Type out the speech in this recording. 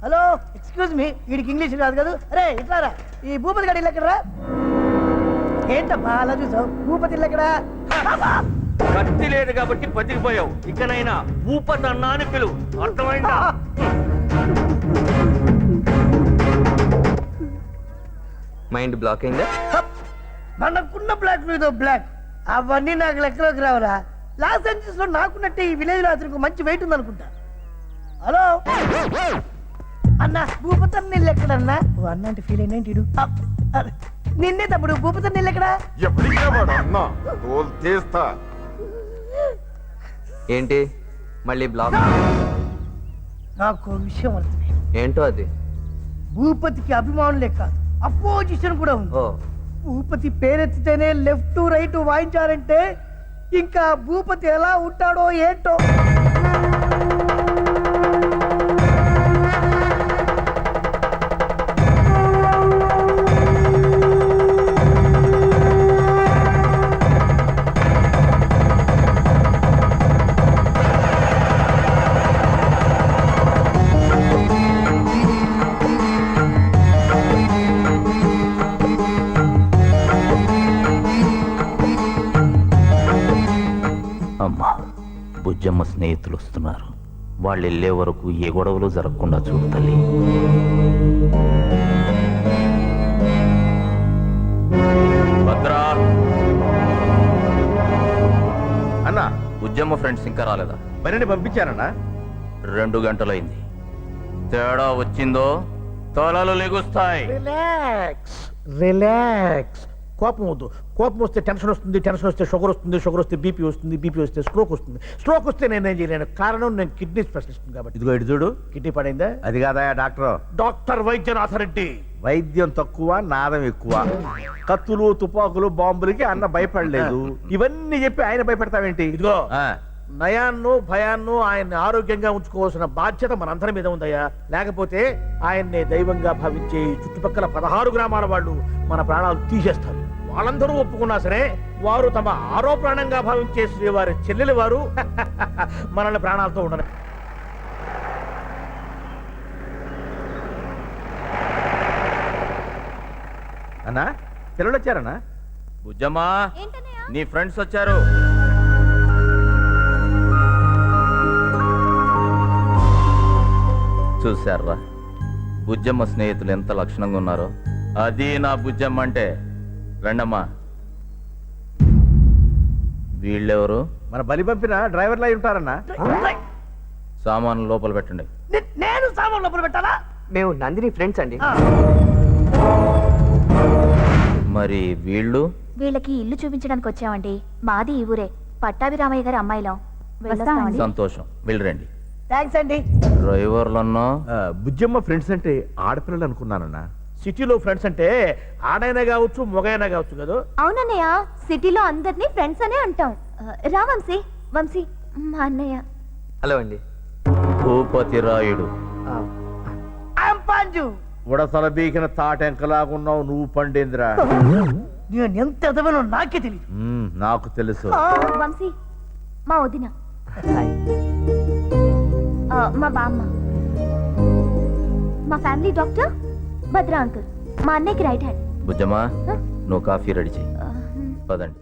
Hello excuse me, వీడికి English రాదు కదా. అరే ఇట్లారా, ఈ భూపతి గడి ఎక్కడరా? ఏంటమ్మా అలా చూసావు? భూపతి ఎక్కడా? కత్తి లేదు కాబట్టి బతికిపోయావు. ఇకనైనా భూపతి అన్నా అని పిలువు, అర్థమైందా? మైండ్ బ్లాక్ అయిందా? మనకున్న బ్లాక్ ఇదో బ్లాక్, అవన్నీ నాకు లెక్కలోకి రావురా. లాస్ ఏంజల్స్ లో నాకున్నట్టే ఈ విలేజ్ లో అతనికి మంచి వెయిట్ ఉంది అనుకుంటా. హలో అన్న, భూపతి నీళ్ళు ఎక్కడన్నా? అన్న అంటే ఫీల్ అయినా నిన్నే తమ్ముడు. భూపతి నీళ్ళు ఎక్కడా? ఏంటి మళ్ళీ బ్లాక్? నాకు విషయం అర్థమే. ఏంటో అది? భూపతికి అభిమానులే కాదు, అపోజిషన్ కూడా ఉంది. ఓ, భూపతి పేరెత్తితేనే లెఫ్ట్ రైట్ వాయించారంటే ఇంకా భూపతి ఎలా ఉంటాడో ఏంటో. అమ్మా, బుజ్జమ్మ స్నేహితులు వస్తున్నారు. వాళ్ళు వెళ్ళే వరకు ఏ గొడవలు జరగకుండా చూడు తల్లి. భద్రా అన్నా, బుజ్జమ్మ ఫ్రెండ్స్ ఇంకా రాలేదా? మరిని పంపించారన్నా. 2 గంటలైంది. తేడా వచ్చిందో తలలు లెగుస్తాయి. Relax relax. కోపం వద్దు. కోపం వస్తే టెన్షన్ వస్తుంది, టెన్షన్ వస్తే షుగర్ వస్తుంది, షుగర్ వస్తే బీపీ వస్తుంది, బీపీ వస్తే స్ట్రోక్ వస్తుంది, స్ట్రోక్ వస్తే నేనేం చేయలేను. కారణం నేను కిడ్నీ స్పెషలిస్ట్ కాబట్టి. ఇదిగో ఇటు చూడు. కిడ్నీ పడైందా? అది కాదా డాక్టర్. డాక్టర్ వైద్యనాథ రెడ్డి. వైద్యం తక్కువ, నాదం ఎక్కువ. కత్తులు తుపాకులు బాంబులకి అన్న భయపడలేదు. ఇవన్నీ చెప్పి ఆయన భయపెడతావేంటి? ఇదిగో ఆ, నయాన్నో భయాన్నో ఆయన్ని ఆరోగ్యంగా ఉంచుకోవాల్సిన బాధ్యత మనందరి మీద ఉందయ్యా. లేకపోతే ఆయన్నే దైవంగా భావించే ఈ చుట్టుపక్కల 16 గ్రామాల వాళ్ళు మన ప్రాణాలు తీసేస్తారు. వాళ్ళందరూ ఒప్పుకున్నా సరే వారు తమ ఆరో ప్రాణంగా భావించే శ్రీవారి చెల్లెలి వారు మనల్ని ప్రాణాలతో ఉండరు. అన్నా పిల్లలు వచ్చారన్నా. బుజ్జమ్మా, నీ ఫ్రెండ్స్ వచ్చారు. చూశారా బుజ్జమ్మ స్నేహితులు ఎంత లక్షణంగా ఉన్నారో? అది నా బుజ్జమ్మ అంటే. రండమ్మా. వీళ్ళెవరు? మన బలి పంపిన డ్రైవర్లు అయి ఉంటారన్నా. సామాన్లు లోపల పెట్టండి. నేను సామాన్ లోపల పెట్టాలా? మేము నందిని ఫ్రెండ్స్ అండి. మరి వీళ్ళు? వీళ్ళకి ఇల్లు చూపించడానికి వచ్చామండి. మాది ఈ ఊరే, పట్టాభిరామయ్య గారి అమ్మాయిలం. వెళ్ళొస్తామండి. సంతోషం, వెళ్ళరండి. థ్యాంక్స్ అండి. డ్రైవర్లన్నా బుజ్జమ్మ ఫ్రెండ్స్ అంటే ఆడపిల్లలు అనుకున్నానన్నా. సిటీలో ఫ్రెండ్స్ అంటే ఆడైనా కావచ్చు, మొగైనా కావచ్చు కదా. అవునన్నయ్య, సిటీలో అందరినీ ఫ్రెండ్స్ అనే అంటాం. రా వంశీ. వంశీ మా అన్నయ్య. హలో అండి. భూపతి రాయుడు. పాంజు, ఉడతల బీకిన తాటెంకలాగున్నావు నువ్వు పండేంద్రా. నేను ఎంత ఎదవనో నాకే తెలియదు. నాకు తెలుసు. వంశీ మా వదిన, మా బామ్మ, మా ఫ్యామిలీ డాక్టర్ భద్రా అంకుల్, మా అన్నయ్యకి రైట్ హ్యాండ్. బుజ్జమ్మా, నువ్వు కాఫీ రెడీ చెయ్యి. పదండి.